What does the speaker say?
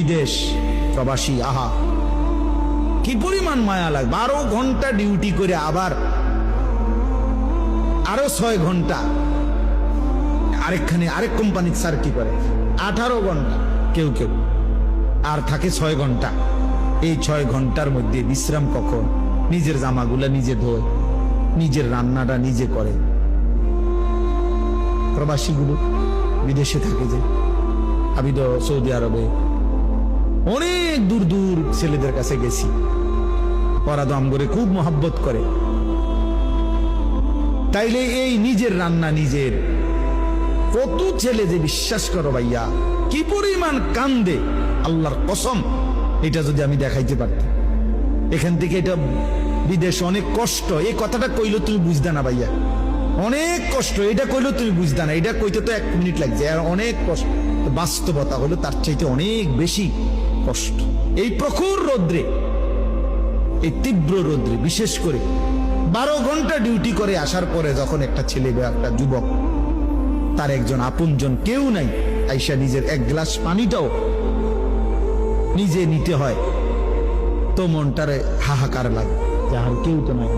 বিদেশ প্রবাসী, আহা কি পরিমাণ মায়া লাগে। 12 ঘন্টা ডিউটি করে আবার আরো 6 ঘন্টা আরেক কোম্পানির সার্কি করে, 18 ঘন্টা কেউ কেউ, আর থাকে 6 ঘন্টা। এই 6 ঘন্টার মধ্যে বিশ্রাম কখন? নিজের জামাগুলা নিজে ধোয়, নিজের রান্নাটা নিজে করে। প্রবাসীগুলো বিদেশে থাকে, যে আমি তো সৌদি আরবে অনেক দূর দূর ছেলেদের কাছে গেছি, ওরা তো আমগরে খুব মহব্বত করে। তাইলে এই নিজের রান্না নিজের, কত ছেলে যে বিশ্বাস করো ভাইয়া কি পরিমাণ কান্দে, আল্লাহর কসম। এটা যদি আমি দেখাইতে পারতাম। এখান থেকে এটা বিদেশ অনেক কষ্ট, এই কথাটা কইলো তুমি বুঝদা না ভাইয়া, অনেক কষ্ট। এটা কইলো তুমি বুঝদা না, এটা কইতে তো 1 মিনিট লাগছে, আর অনেক কষ্ট। বাস্তবতা হলো তার চাইতে অনেক বেশি কষ্ট। এই প্রখর রৌদ্রে, এই তীব্র রৌদ্রে, বিশেষ করে 12 ঘন্টা ডিউটি করে আসার পরে যখন একটা ছেলে বা একটা যুবক, তার একজন আপনজন কেউ নাই, আইসা নিজের 1 গ্লাস পানিটাও নিজে নিতে হয়, তো মনটারে হাহাকার লাগে যে আর কেউ তো নাই।